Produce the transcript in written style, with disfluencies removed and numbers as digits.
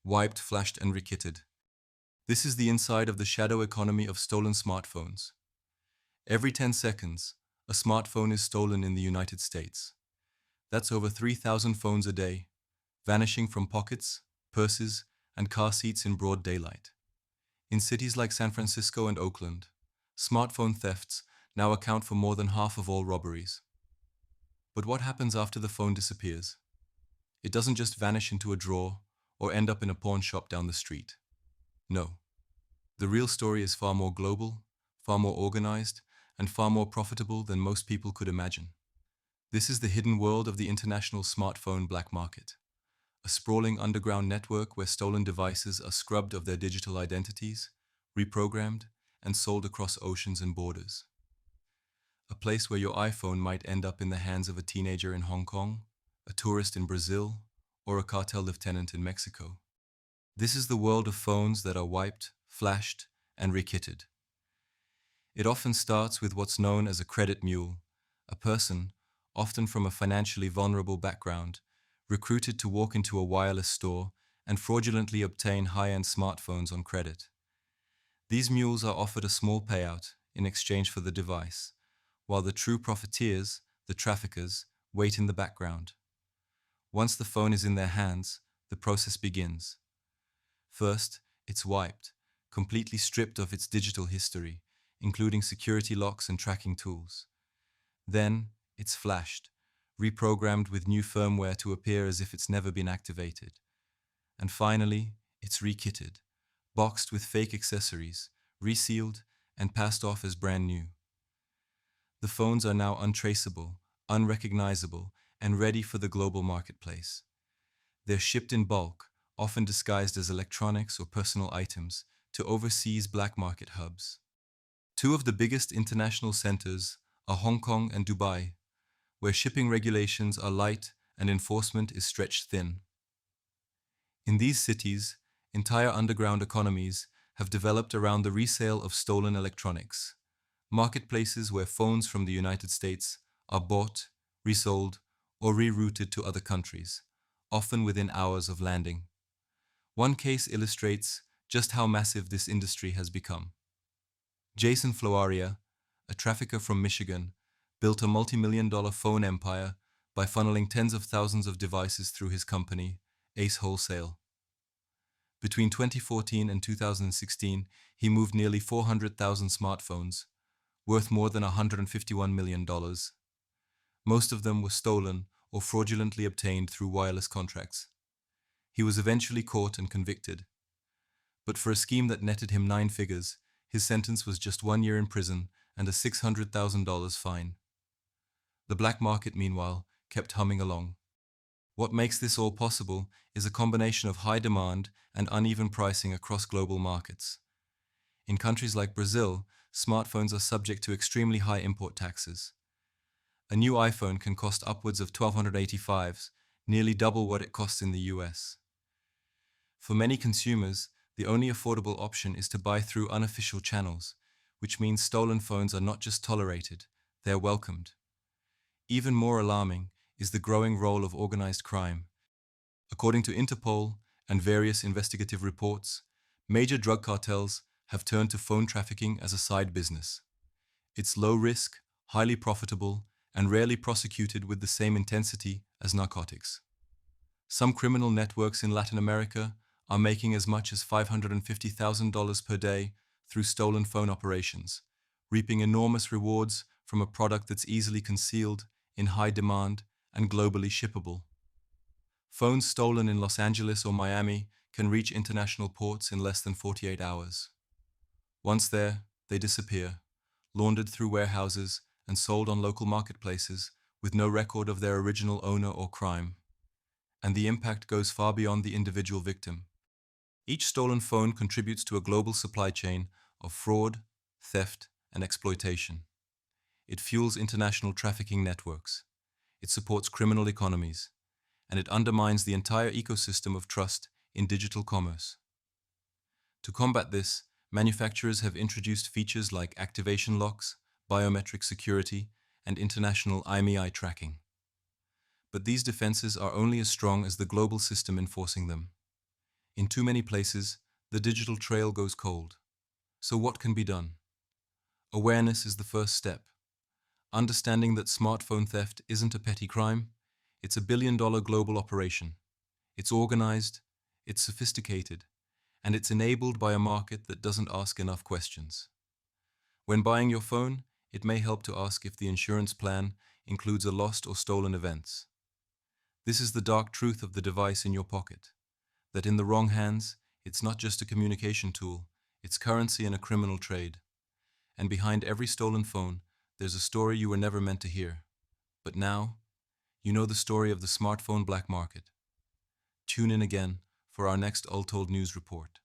wiped, flashed, and rekitted. This is the inside of the shadow economy of stolen smartphones. Every 10 seconds, a smartphone is stolen in the United States. That's over 3,000 phones a day, vanishing from pockets, purses, and car seats in broad daylight. In cities like San Francisco and Oakland, smartphone thefts now account for more than half of all robberies. But what happens after the phone disappears? It doesn't just vanish into a drawer or end up in a pawn shop down the street. No. The real story is far more global, far more organized, and far more profitable than most people could imagine. This is the hidden world of the international smartphone black market, a sprawling underground network where stolen devices are scrubbed of their digital identities, reprogrammed, and sold across oceans and borders. A place where your iPhone might end up in the hands of a teenager in Hong Kong, a tourist in Brazil, or a cartel lieutenant in Mexico. This is the world of phones that are wiped, flashed, and rekitted. It often starts with what's known as a credit mule, a person, often from a financially vulnerable background, recruited to walk into a wireless store and fraudulently obtain high-end smartphones on credit. These mules are offered a small payout in exchange for the device, while the true profiteers, the traffickers, wait in the background. Once the phone is in their hands, the process begins. First, it's wiped, completely stripped of its digital history, including security locks and tracking tools. Then, it's flashed, reprogrammed with new firmware to appear as if it's never been activated. And finally, it's rekitted, boxed with fake accessories, resealed, and passed off as brand new. The phones are now untraceable, unrecognizable, and ready for the global marketplace. They're shipped in bulk, often disguised as electronics or personal items, to overseas black market hubs. Two of the biggest international centers are Hong Kong and Dubai, where shipping regulations are light and enforcement is stretched thin. In these cities, entire underground economies have developed around the resale of stolen electronics, marketplaces where phones from the United States are bought, resold, or rerouted to other countries, often within hours of landing. One case illustrates just how massive this industry has become. Jason Floaria, a trafficker from Michigan, built a multi-million-dollar phone empire by funneling tens of thousands of devices through his company, Ace Wholesale. Between 2014 and 2016, he moved nearly 400,000 smartphones, worth more than $151 million. Most of them were stolen or fraudulently obtained through wireless contracts. He was eventually caught and convicted. But for a scheme that netted him 9 figures, his sentence was just 1 year in prison and a $600,000 fine. The black market, meanwhile, kept humming along. What makes this all possible is a combination of high demand and uneven pricing across global markets. In countries like Brazil, smartphones are subject to extremely high import taxes. A new iPhone can cost upwards of $1,285, nearly double what it costs in the US. For many consumers, the only affordable option is to buy through unofficial channels, which means stolen phones are not just tolerated, they're welcomed. Even more alarming is the growing role of organized crime. According to Interpol and various investigative reports, major drug cartels have turned to phone trafficking as a side business. It's low risk, highly profitable, and rarely prosecuted with the same intensity as narcotics. Some criminal networks in Latin America are making as much as $550,000 per day through stolen phone operations, reaping enormous rewards from a product that's easily concealed, in high demand, and globally shippable. Phones stolen in Los Angeles or Miami can reach international ports in less than 48 hours. Once there, they disappear, laundered through warehouses and sold on local marketplaces with no record of their original owner or crime. And the impact goes far beyond the individual victim. Each stolen phone contributes to a global supply chain of fraud, theft, and exploitation. It fuels international trafficking networks. It supports criminal economies. And it undermines the entire ecosystem of trust in digital commerce. To combat this, manufacturers have introduced features like activation locks, biometric security, and international IMEI tracking. But these defenses are only as strong as the global system enforcing them. In too many places, the digital trail goes cold. So what can be done? Awareness is the first step. Understanding that smartphone theft isn't a petty crime, it's a billion-dollar global operation. It's organized, it's sophisticated, and it's enabled by a market that doesn't ask enough questions. When buying your phone, it may help to ask if the insurance plan includes a lost or stolen events. This is the dark truth of the device in your pocket, that in the wrong hands, it's not just a communication tool, it's currency in a criminal trade. And behind every stolen phone, there's a story you were never meant to hear. But now, you know the story of the smartphone black market. Tune in again for our next Untold News report.